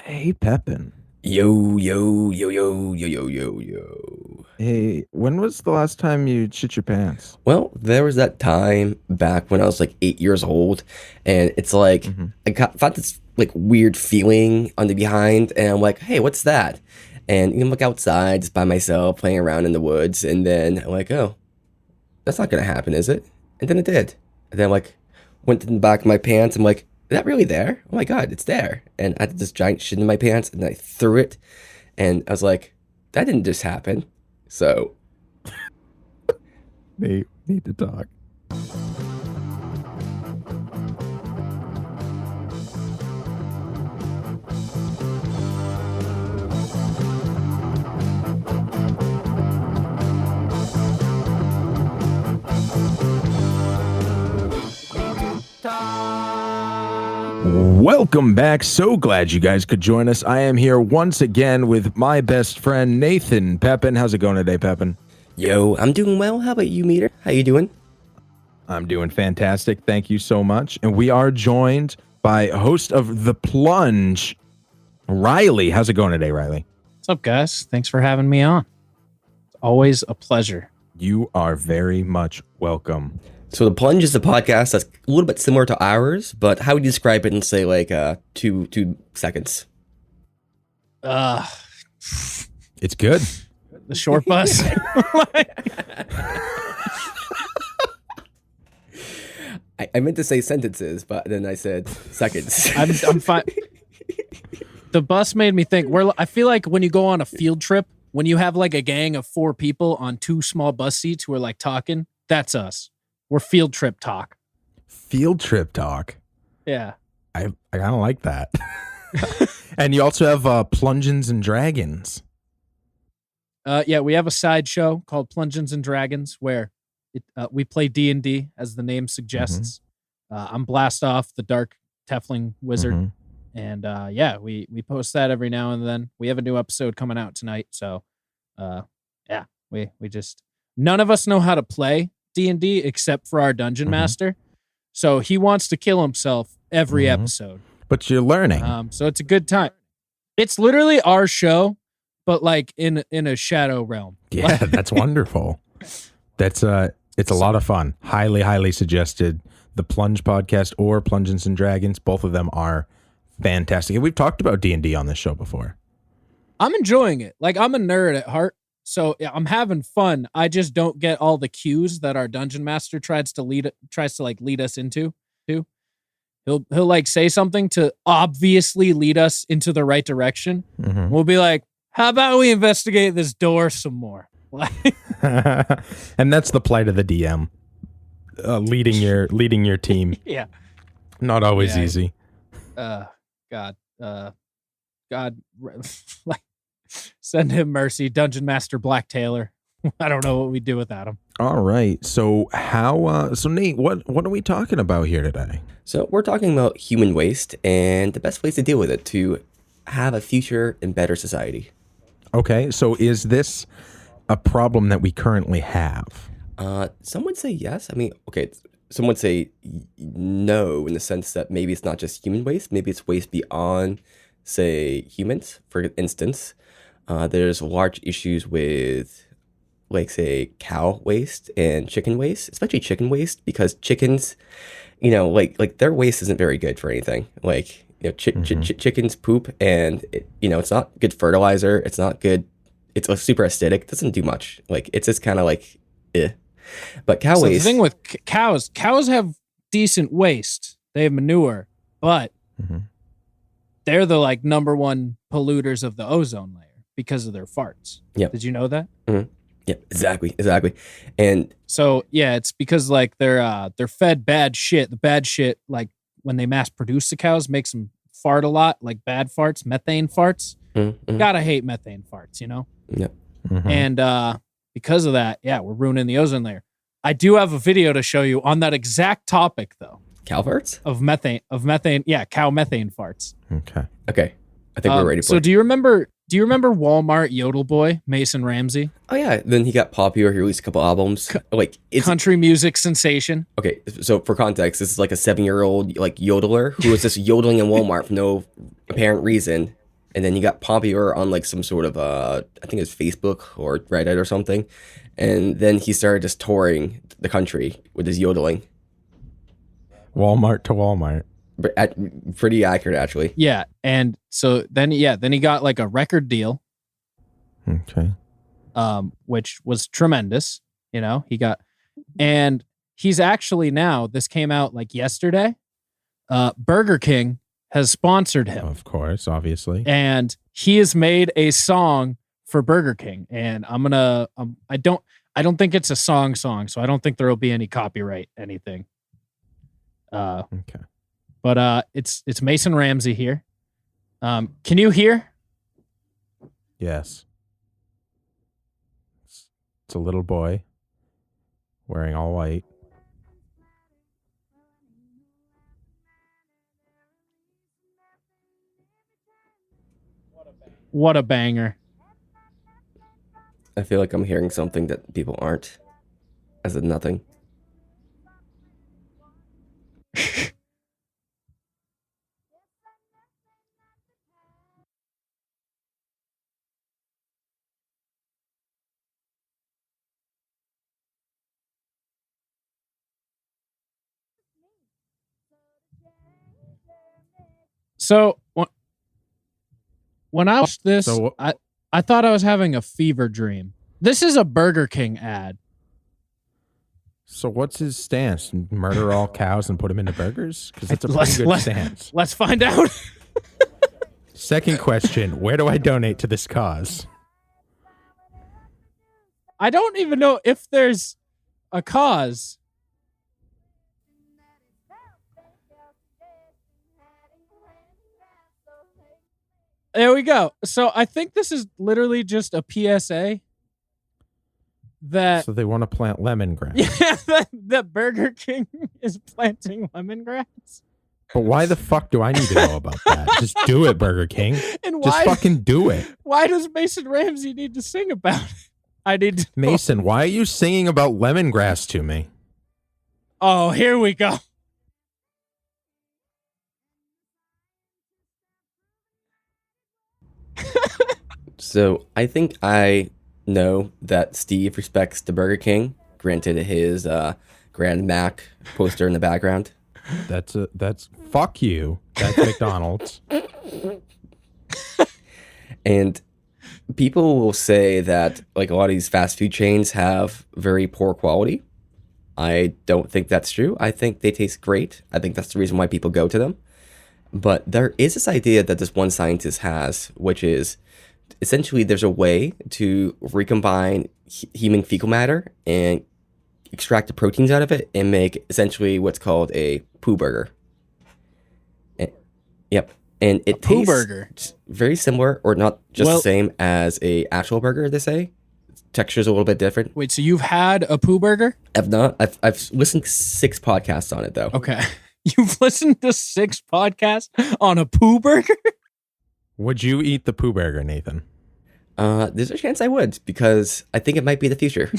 Hey, Pepin. Yo, yo, yo, yo, yo, yo, yo, yo. Hey, when was the last time you shit your pants? Well, there was that time back when I was like 8 years old, and it's like hmm found this like weird feeling on the behind, and I'm like, hey, what's that? And I'm like outside just by myself playing around in the woods, and then I'm like, oh, that's not gonna happen, is it? And then it did. And then like went to the back of my pants. I'm like, is that really there? Oh my god, it's there. And I had this giant shit in my pants, and I threw it, and I was like, that didn't just happen. So They need to talk. Welcome back. So glad you guys could join us. I am here once again with my best friend, Nathan Pepin. How's it going today, Pepin? yo, I'm doing well. How about you, Meter? How you doing? I'm doing fantastic. Thank you so much. And we are joined by host of The Plunge, Riley. How's it going today, Riley? What's up, guys? Thanks for having me on. It's always a pleasure. You are very much welcome. So the Plunge is a podcast that's a little bit similar to ours, but how would you describe it in say like two seconds? Uh, It's good. the short bus. I meant to say sentences, but then I said seconds. I'm fine. The bus made me think. I feel like when you go on a field trip, when you have like a gang of 4 people on 2 small bus seats who are like talking, that's us. We're field trip talk. Field trip talk. Yeah. I kind of like that. And you also have Plungeons and Dragons. Yeah, we have a side show called Plungeons and Dragons where we play D&D, as the name suggests. I'm Blast Off, the dark Tefling wizard. Mhm. And yeah, we post that every now and then. We have a new episode coming out tonight. So yeah, we just, none of us know how to play D&D except for our dungeon master. So he wants to kill himself every episode. But you're learning. So it's a good time. It's literally our show, but like in a shadow realm. Yeah, that's wonderful. That's it's a lot of fun. Highly suggested. The Plunge podcast or Plungeons and Dragons, both of them are fantastic. And we've talked about D&D on this show before. I'm enjoying it. Like, I'm a nerd at heart, so yeah, I'm having fun. I just don't get all the cues that our dungeon master tries to lead us into. He'll like say something to obviously lead us into the right direction. We'll be like, "How about we investigate this door some more?" And that's the plight of the DM. Leading your team. Yeah. Not always Yeah. easy. God, like, send him mercy, Dungeon Master Black Taylor. I don't know what we'd do without him. All right. So so Nate, what are we talking about here today? So we're talking about human waste and the best ways to deal with it to have a future and better society. Okay. So is this a problem that we currently have? Some would say yes. I mean, okay, some would say no in the sense that maybe it's not just human waste. Maybe it's waste beyond, say, humans. For instance, there's large issues with, like, say, cow waste and chicken waste, especially chicken waste, because chickens, like their waste isn't very good for anything. Like, chickens poop, and it's not good fertilizer. It's not good. It's super acidic. It doesn't do much. Like, it's just kind of like, eh. But cow So waste. the thing with cows have decent waste. They have manure, but they're the like number one polluters of the ozone layer because of their farts. Yep. Did you know that? Yeah, exactly. And So yeah, it's because like they're fed bad shit. The bad shit, like when they mass produce the cows, makes them fart a lot, like bad farts, methane farts. Gotta hate methane farts, yeah. And because of that, yeah, we're ruining the ozone layer. I do have a video to show you on that exact topic, though, Cow farts? of methane. Yeah, cow methane farts. Okay. I think we're ready for So it. do you remember Walmart Yodel Boy, Mason Ramsey? Oh yeah, then he got popular. He released a couple albums. Like it's Country music sensation. okay. So for context, this is like a 7-year-old like yodeler who was just yodeling in Walmart for no apparent reason, and then he got popular on like some sort of I think it was Facebook or Reddit or something, and then he started just touring the country with his yodeling. Walmart to Walmart. Pretty accurate, actually. Yeah, and so then he got like a record deal, Okay. which was tremendous. And he's actually now, this came out like yesterday. Burger King has sponsored him, Of course, obviously. and he has made a song for Burger King. And I don't think it's a song, so I don't think there will be any copyright anything. Okay. But it's Mason Ramsey here. Can you hear? Yes. It's a little boy wearing all white. What a banger. I feel like I'm hearing something that people aren't, as in nothing. So when I watched this, So I thought I was having a fever dream. This is a Burger King ad. So what's his stance? Murder all cows and put them into burgers? Because it's a pretty good stance. Let's find out. Second question, where do I donate to this cause? I don't even know if there's a cause. There we go. So I think this is literally just a PSA that So they want to plant lemongrass. that Burger King is planting lemongrass. But why the fuck do I need to know about that? Just do it, Burger King. And Just fucking do it. why does Mason Ramsey need to sing about it? I need to know. Mason, why are you singing about lemongrass to me? Oh, here we go. So I think I know that Steve respects the Burger King. Granted, his Grand Mac poster in the background. That's fuck you. That's McDonald's. And people will say that like a lot of these fast food chains have very poor quality. I don't think that's true. I think they taste great. I think that's the reason why people go to them. But there is this idea that this one scientist has, which is essentially there's a way to recombine human fecal matter and extract the proteins out of it and make essentially what's called a poo burger. Yep. And it Poo tastes burger. very similar, or not just Well- the same as a actual burger, they say. Texture's a little bit different. Wait, so you've had a poo burger? I've not. I've listened to 6 podcasts on it, though. Okay. You've listened to 6 podcasts on a poo burger? Would you eat the poo burger, Nathan? There's a chance I would, because I think it might be the future.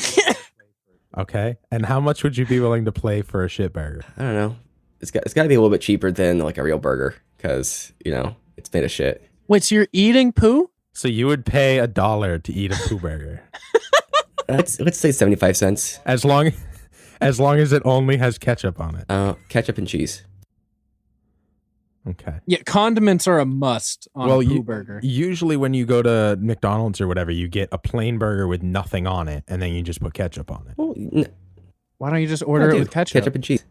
Okay. And how much would you be willing to play for a shit burger? I don't know. It's got to be a little bit cheaper than like a real burger, because, it's made of shit. Wait, so you're eating poo? So you would pay $1 to eat a poo burger. Let's say 75 cents. As long as it only has ketchup on it. Ketchup and cheese. Okay. Yeah, condiments are a must on a poo burger. Usually when you go to McDonald's or whatever, you get a plain burger with nothing on it, and then you just put ketchup on it. Well, Why don't you just order it with ketchup? Ketchup and cheese.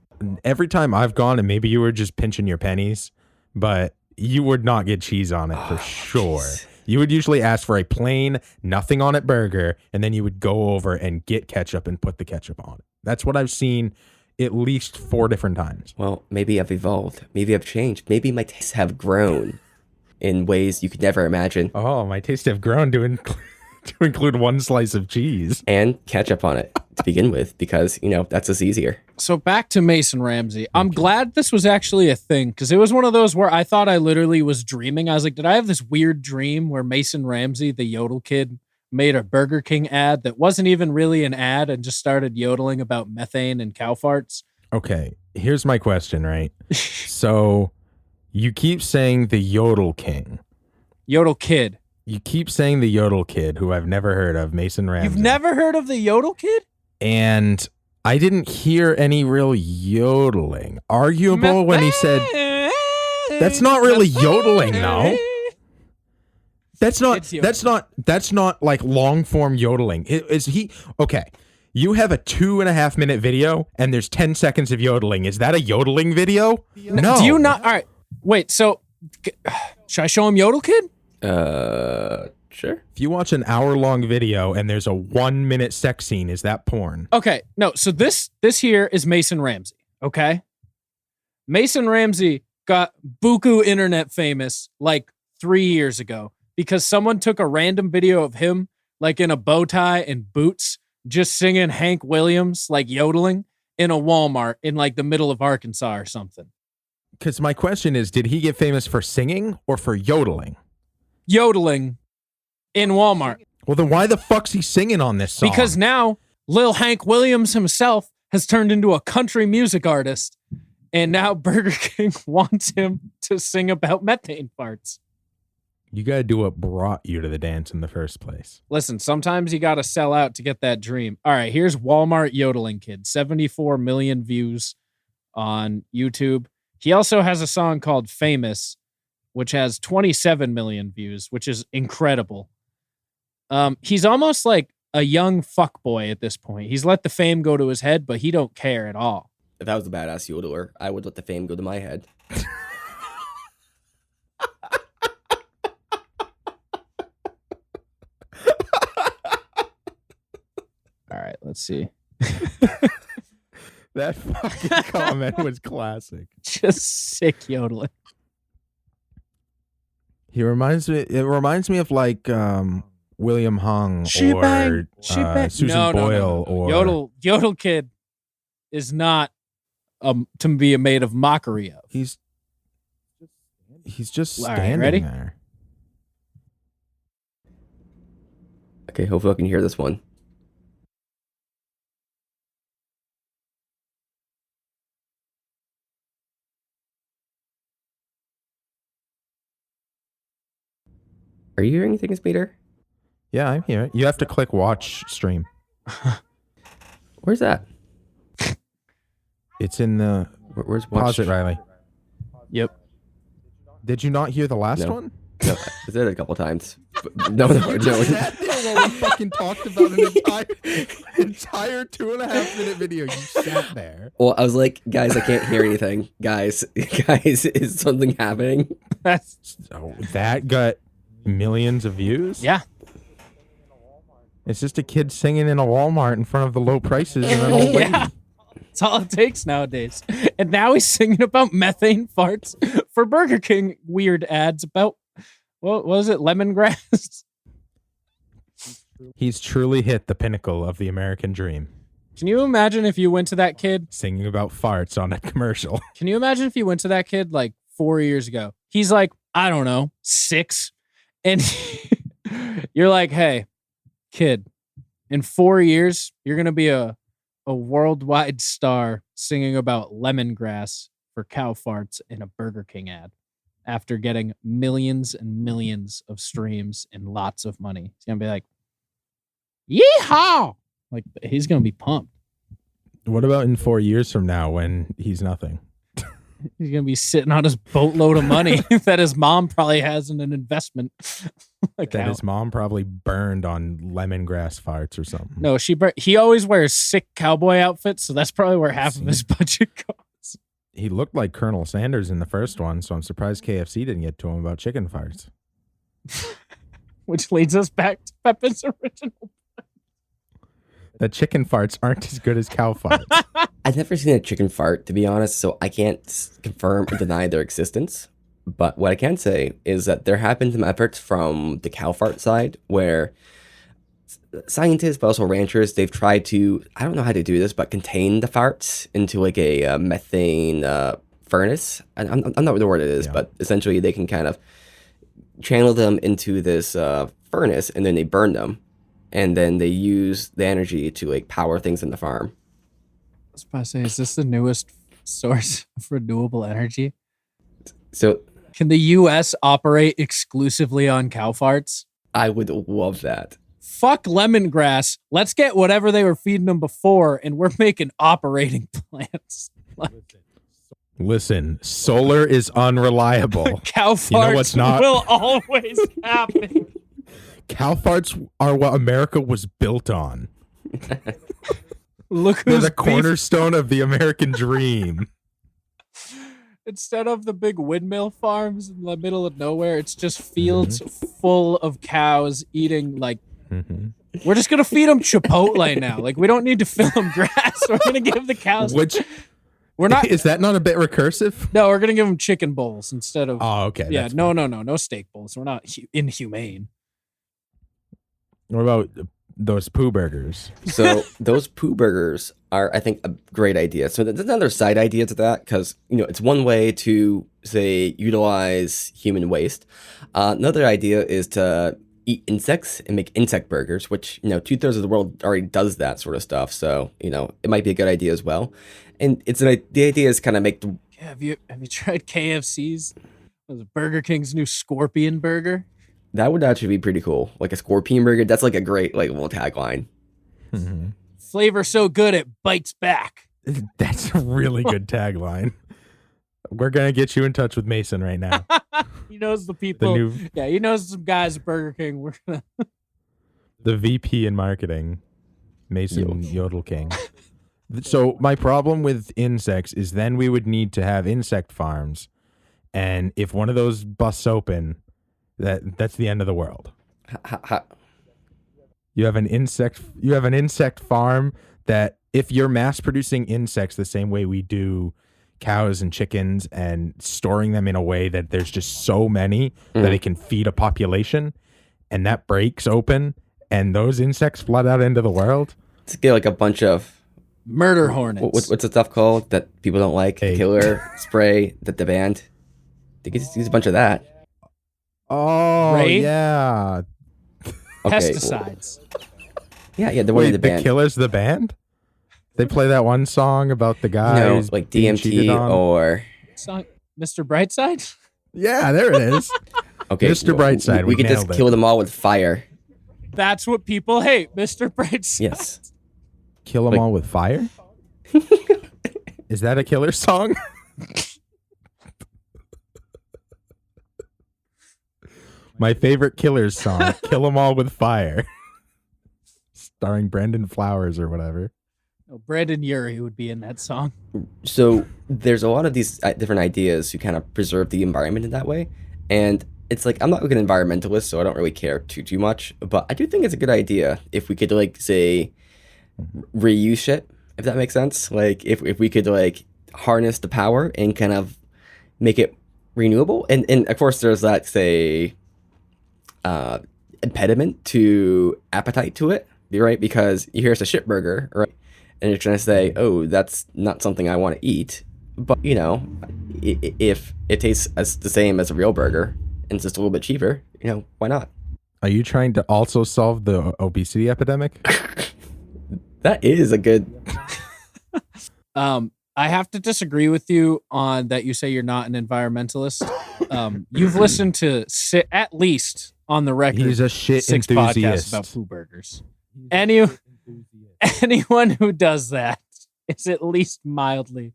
Every time I've gone, and maybe you were just pinching your pennies, but you would not get cheese on it for sure. jeez. You would usually ask for a plain, nothing on it burger, and then you would go over and get ketchup and put the ketchup on it. That's what I've seen at least 4 different times. Well, maybe I've evolved. Maybe I've changed. Maybe my tastes have grown in ways you could never imagine. Oh, my tastes have grown to include 1 slice of cheese. And ketchup on it to begin with, because, that's just easier. So back to Mason Ramsey. I'm glad this was actually a thing, because it was one of those where I thought I literally was dreaming. I was like, did I have this weird dream where Mason Ramsey, the yodel kid, made a Burger King ad that wasn't even really an ad and just started yodeling about methane and cow farts? Okay, here's my question, right? So you keep saying the Yodel King. Yodel Kid. You keep saying the Yodel Kid, who I've never heard of, Mason Ramsey. You've never heard of the Yodel Kid? And I didn't hear any real yodeling. Arguable when he said, that's not really yodeling, though. That's not like long form yodeling. Okay. You have a 2.5 minute video and there's 10 seconds of yodeling. Is that a yodeling video? No. Do you not? All right. Wait, so should I show him Yodel Kid? Sure. If you watch an hour-long video and there's a 1 minute sex scene, is that porn? Okay, no. So this here is Mason Ramsey. Okay, Mason Ramsey got buku internet famous like 3 years ago because someone took a random video of him like in a bow tie and boots, just singing Hank Williams like yodeling in a Walmart in like the middle of Arkansas or something. Because my question is, did he get famous for singing or for yodeling? Yodeling in Walmart. Well, then why the fuck's he singing on this song? Because now Lil Hank Williams himself has turned into a country music artist, and now Burger King wants him to sing about methane farts. You gotta do what brought you to the dance in the first place. Listen, sometimes you gotta sell out to get that dream. All right, here's Walmart Yodeling Kid. 74 million views on YouTube. He also has a song called Famous, which has 27 million views, which is incredible. He's almost like a young fuckboy at this point. He's let the fame go to his head, but he don't care at all. If I was a badass yodeler, I would let the fame go to my head. All right, let's see. That fucking comment was classic. Just sick yodeling. It reminds me of like William Hung She or bang. She bang. Susan Boyle or Yodel Kid is not to be made of mockery of. He's just All right, standing ready? there. Okay, hopefully I can hear this one. Are you hearing anything, Peter? Yeah, I'm here. You have to click watch stream. Where's that? It's in the Where's watch? pause it, Riley. Yep. Did you not hear the last No. one? No, I said it a couple times. But no. Sat there while we fucking talked about an entire 2.5 minute video. You sat there. Well, I was like, guys, I can't hear anything. Guys, is something happening? So that got millions of views? Yeah. It's just a kid singing in a Walmart in front of the low prices and an old lady. Yeah. That's all it takes nowadays. And now he's singing about methane farts for Burger King weird ads about, what was it, lemongrass? He's truly hit the pinnacle of the American dream. Can you imagine if you went to that kid? Singing about farts on a commercial. Can you imagine if you went to that kid like 4 years ago? He's like, I don't know, 6. And you're like, hey, kid, in 4 years, you're going to be a worldwide star singing about lemongrass for cow farts in a Burger King ad after getting millions and millions of streams and lots of money. He's going to be like, yeehaw! Like, he's going to be pumped. What about in 4 years from now when he's nothing? He's going to be sitting on his boatload of money that his mom probably has in an investment account. That his mom probably burned on lemongrass farts or something. No, he always wears sick cowboy outfits, so that's probably where half of his budget goes. He looked like Colonel Sanders in the first one, so I'm surprised KFC didn't get to him about chicken farts. Which leads us back to Peppa's original. The chicken farts aren't as good as cow farts. I've never seen a chicken fart, to be honest, so I can't confirm or deny their existence. But what I can say is that there have been some efforts from the cow fart side where scientists, but also ranchers, they've tried to, I don't know how to do this, but contain the farts into like a methane furnace. I'm not sure what it is, but essentially they can kind of channel them into this furnace and then they burn them. And then they use the energy to like power things in the farm. I was about to say, is this the newest source of renewable energy? So Can the U.S. operate exclusively on cow farts? I would love that. Fuck lemongrass. Let's get whatever they were feeding them before, and we're making operating plans. Listen, solar is unreliable. Cow farts You know what's not? will always happen. Cow farts are what America was built on. Look They're who's the cornerstone of the American dream. Instead of the big windmill farms in the middle of nowhere, it's just fields full of cows eating like. We're just gonna feed them Chipotle now. Like we don't need to fill them grass. We're gonna give the cows. We're not. Is that not a bit recursive? No, we're gonna give them chicken bowls instead of. Oh, okay. Yeah, no steak bowls. We're not inhumane. What about those poo burgers? So those poo burgers are, I think, a great idea. So there's another side idea to that because, it's one way to, say, utilize human waste. Another idea is to eat insects and make insect burgers, which, 2/3 of the world already does that sort of stuff. So, it might be a good idea as well. And the idea is kind of make the... Yeah, have you tried KFC's? Was it Burger King's new Scorpion Burger? That would actually be pretty cool. Like a scorpion burger. That's like a great little tagline. Flavor so good it bites back. That's a really good tagline. We're going to get you in touch with Mason right now. He knows the people. He knows some guys at Burger King. We're gonna... The VP in marketing, Mason Yodel King. So my problem with insects is then we would need to have insect farms. And if one of those busts open, that's the end of the world. You have an insect farm that if you're mass producing insects the same way we do cows and chickens and storing them in a way that there's just so many that it can feed a population, and that breaks open and those insects flood out into the world. To get like a bunch of murder hornets. What's the stuff called that people don't like? Hey. Killer spray that the band. They could just use a bunch of that. Oh, yeah. Okay, pesticides. Yeah. The one in the band. The Killers, the band? They play that one song about the guy. Like DMT or song, Mr. Brightside? Yeah, there it is. Okay, Mr. Brightside. We could just kill them all with fire. That's what people hate, Mr. Brightside. Yes. Kill them all with fire? Is that a Killer song? My favorite Killers song, Kill 'Em All with Fire. Starring Brendan Flowers or whatever. No, Brandon Urie would be in that song. So there's a lot of these different ideas to kind of preserve the environment in that way. And it's like, I'm not like an environmentalist, so I don't really care too much. But I do think it's a good idea if we could, like, say, reuse shit, if that makes sense. Like, if we could, like, harness the power and kind of make it renewable. And of course, there's that, say... impediment to appetite to it, right? Because you hear it's a shit burger, right? And you're trying to say, oh, that's not something I want to eat. But, if it tastes the same as a real burger and it's just a little bit cheaper, why not? Are you trying to also solve the obesity epidemic? That is a good... I have to disagree with you on that. You say you're not an environmentalist. You've listened to at least on the record. He's a shit 6 enthusiast podcasts about poo burgers. Anyone who does that is at least mildly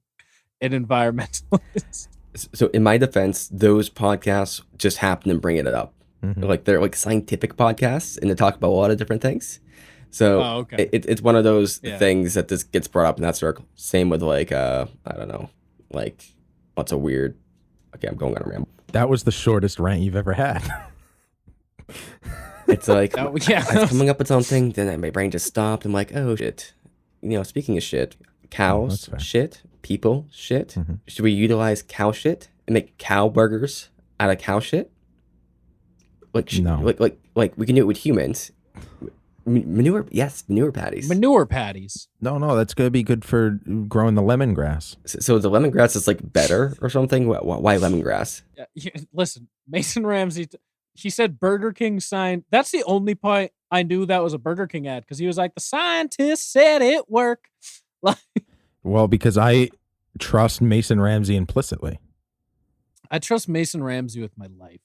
an environmentalist. So in my defense, those podcasts just happen to bring it up. Like they're like scientific podcasts and they talk about a lot of different things. So it's one of those things that just gets brought up in that circle. Same with like, I don't know, like what's a weird, okay, I'm going on a ramble. That was the shortest rant you've ever had. It's like, I was coming up with something, then my brain just stopped. I'm like, oh shit. Speaking of shit, cows, shit, people, shit. Should we utilize cow shit and make cow burgers out of cow shit? Like, no. Like we can do it with humans. Manure, yes, manure patties. Manure patties. No, that's gonna be good for growing the lemongrass. So the lemongrass is like better or something. Why lemongrass? Listen, Mason Ramsey. He said Burger King sign. That's the only point I knew that was a Burger King ad because he was like, the scientist said it worked. Well, because I trust Mason Ramsey implicitly. I trust Mason Ramsey with my life.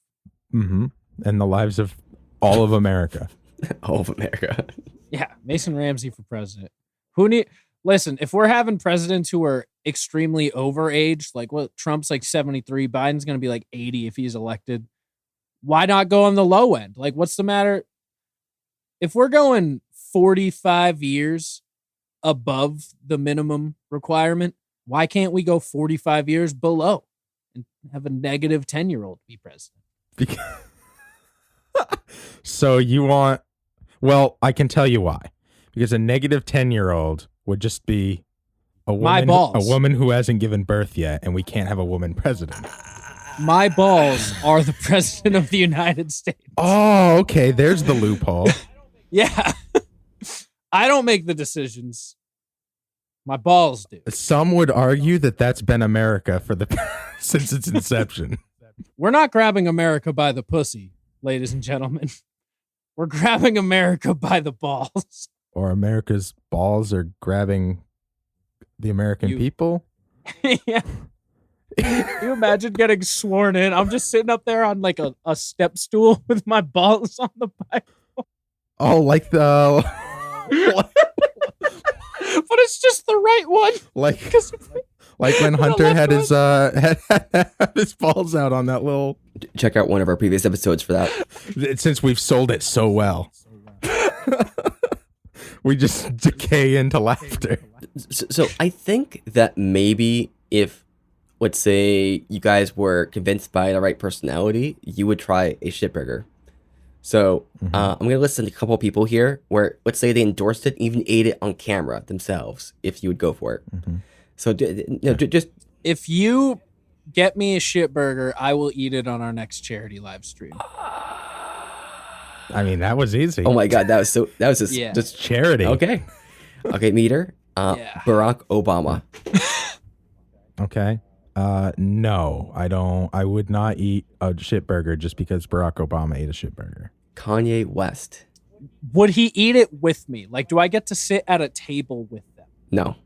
Mm-hmm. And the lives of all of America. All of America. Yeah, Mason Ramsey for president. Listen, if we're having presidents who are extremely overaged, like what Trump's like 73, Biden's going to be like 80 if he's elected. Why not go on the low end? Like, what's the matter? If we're going 45 years above the minimum requirement, why can't we go 45 years below and have a negative 10-year-old be president? So you want, well, I can tell you why. Because a negative 10-year-old would just be a woman, My balls. a woman who hasn't given birth yet, and we can't have a woman president. My balls are the president of the United States. Oh, okay. There's the loophole. Yeah. I don't make the decisions. My balls do. Some would argue that that's been America for the since its inception. We're not grabbing America by the pussy, ladies and gentlemen. We're grabbing America by the balls. Or America's balls are grabbing the American people. Yeah. Can you imagine getting sworn in? I'm just sitting up there on like a step stool with my balls on the Bible. Oh, like the But it's just the right one. like when Hunter had his had his balls out on that little. Check out one of our previous episodes for that. Since we've sold it so well, we just decay into laughter. So I think that maybe if, let's say, you guys were convinced by the right personality, you would try a shitburger. So I'm going to listen to a couple of people here where, let's say, they endorsed it, even ate it on camera themselves, if you would go for it. So just If you get me a shitburger, I will eat it on our next charity live stream. I mean, that was easy. oh my god, that was just Yeah. just Charity. okay. Meter, Yeah. Barack Obama. Okay. No, I don't. I would not eat a shitburger just because Barack Obama ate a shitburger. Kanye West. Would he eat it with me? Like, do I get to sit at a table with them? No,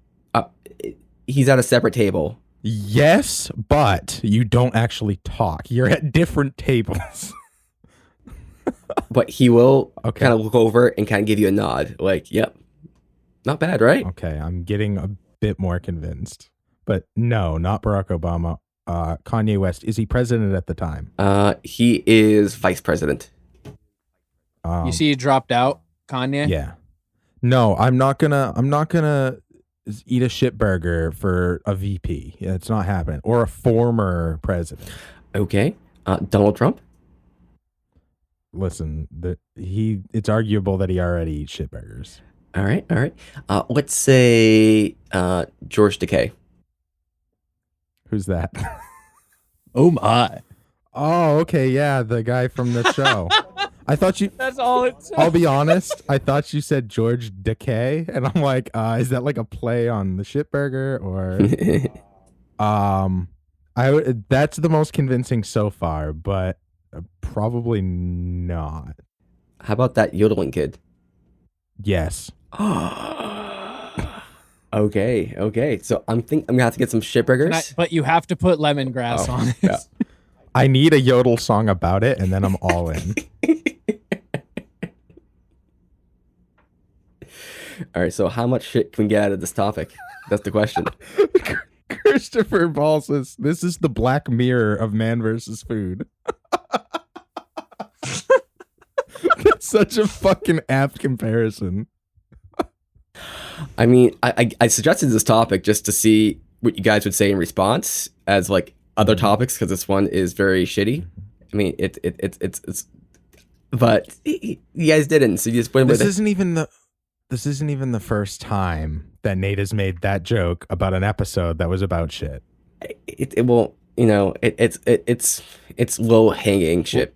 he's at a separate table. Yes, but you don't actually talk. You're at different tables. But he will Okay. kind of look over and kind of give you a nod, like, "Yep, not bad, right?" Okay, I'm getting a bit more convinced. But no, not Barack Obama. Kanye West. Is he president at the time? He is vice president. You see, he dropped out, Kanye. Yeah. No, I'm not gonna eat a shitburger for a VP. Yeah, it's not happening. Or a former president. Okay, Donald Trump. Listen, it's arguable that he already eats shitburgers. All right. Let's say George Takei. Who's that? Oh my! Oh, okay, yeah, the guy from the show. I thought you. That's all it says. I'll be honest. I thought you said George Decay, and I'm like, is that like a play on the shitburger or? That's the most convincing so far, but probably not. How about that yodeling kid? Yes. Okay. So I'm gonna have to get some shitburgers. But you have to put lemongrass on it. yeah. I need a yodel song about it, and then I'm all in. All right. So how much shit can we get out of this topic? That's the question. Christopher Ball says, "This is the Black Mirror of man versus food." That's such a fucking apt comparison. I mean, I suggested this topic just to see what you guys would say in response as like other topics, because this one is very shitty. I mean, it's but you guys didn't, so you just went with This it. isn't even the first time that Nate has made that joke about an episode that was about shit. It won't, it's low hanging shit.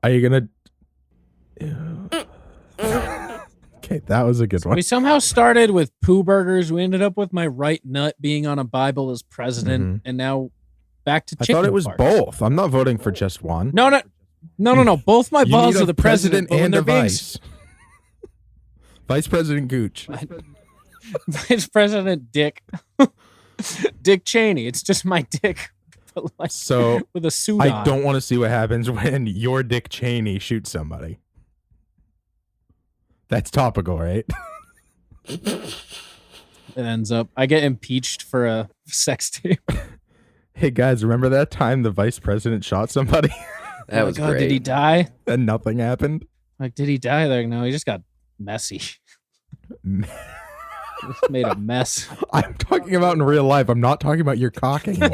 Are you gonna? Okay, that was a good one. We somehow started with poo burgers. We ended up with my right nut being on a Bible as president, and now back to I chicken thought it was farts. both. I'm not voting for just one. No. Both my You balls need are a the president, but when and they're a being vice. Vice President Gooch. Vice President Dick Cheney. It's just my dick but like So with a suit I on. don't want to see what happens when your Dick Cheney shoots somebody. That's topical, right? It ends up I get impeached for a sex tape. Hey guys, remember that time the vice president shot somebody That Oh was my God, great. did he die? and nothing happened? Like, did he die? Like, no, he just got messy. Just made a mess. I'm talking about in real life. I'm not talking about your cock anymore.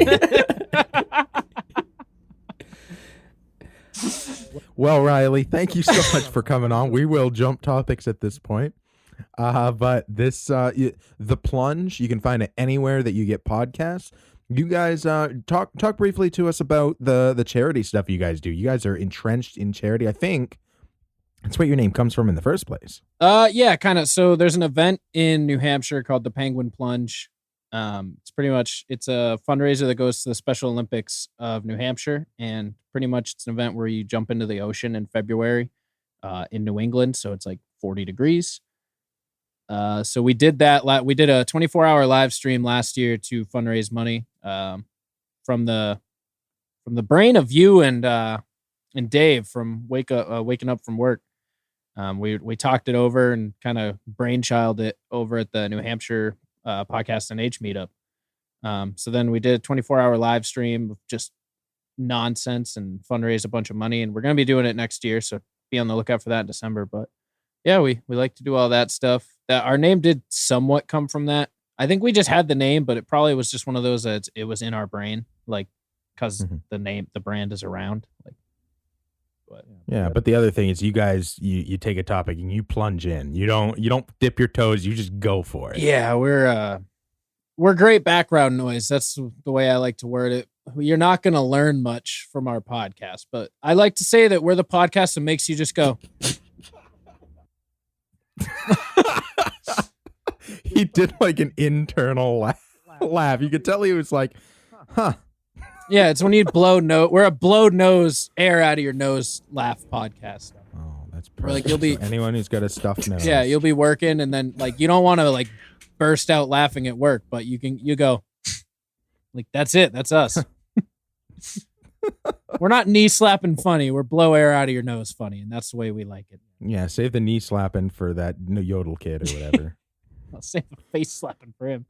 Well, Riley, thank you so much for coming on. We will jump topics at this point. But this, the Plunge, you can find it anywhere that you get podcasts. You guys talk briefly to us about the charity stuff you guys do. You guys are entrenched in charity. I think that's what your name comes from in the first place. Yeah, kind of. So there's an event in New Hampshire called the Penguin Plunge. It's a fundraiser that goes to the Special Olympics of New Hampshire, and pretty much it's an event where you jump into the ocean in February, in New England. So it's like 40 degrees. So we did that. We did a 24-hour live stream last year to fundraise money, from the brain of you and Dave from waking up from work. We talked it over and kind of brainchild it over at the New Hampshire podcast and H meetup. So then we did a 24-hour live stream of just nonsense and fundraised a bunch of money, and we're going to be doing it next year. So be on the lookout for that in December. But yeah, we like to do all that stuff. That our name did somewhat come from that. I think we just had the name, but it probably was just one of those that it was in our brain, like because the brand is around. Like, but the other thing is, you guys, you take a topic and you plunge in. You don't dip your toes. You just go for it. Yeah, we're great background noise. That's the way I like to word it. You're not going to learn much from our podcast, but I like to say that we're the podcast that makes you just go. He did like an internal laugh. You could tell he was like, huh. Yeah, it's when you we're a blow nose air out of your nose laugh podcast. Oh, that's perfect. Like you'll be anyone who's got a stuffed nose. Yeah, you'll be working and then like you don't want to like burst out laughing at work, but you go like that's it. That's us. We're not knee slapping funny. We're blow air out of your nose funny, and that's the way we like it. Yeah, save the knee slapping for that yodel kid or whatever. I'll save the face slapping for him.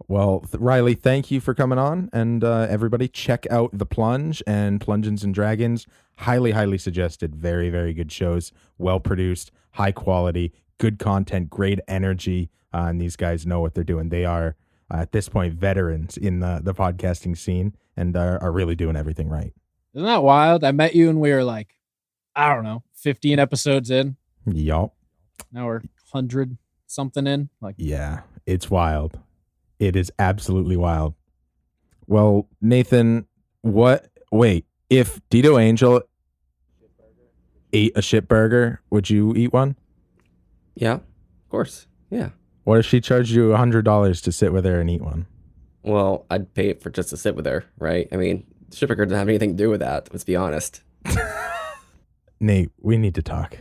Well, Riley, thank you for coming on, and everybody check out The Plunge and Plungeons and Dragons. Highly, highly suggested. Very, very good shows. Well produced, high quality, good content, great energy, and these guys know what they're doing. They are, at this point, veterans in the podcasting scene and are really doing everything right. Isn't that wild? I met you and we were like, I don't know, 15 episodes in. Yup. Now we're 100 something in. Like, yeah, it's wild. It is absolutely wild. Well, Nathan, if Dito Angel ate a shit burger, would you eat one? Yeah, of course. Yeah. What if she charged you $100 to sit with her and eat one? Well, I'd pay it for just to sit with her, right? I mean, ship burger doesn't have anything to do with that. Let's be honest. Nate, we need to talk.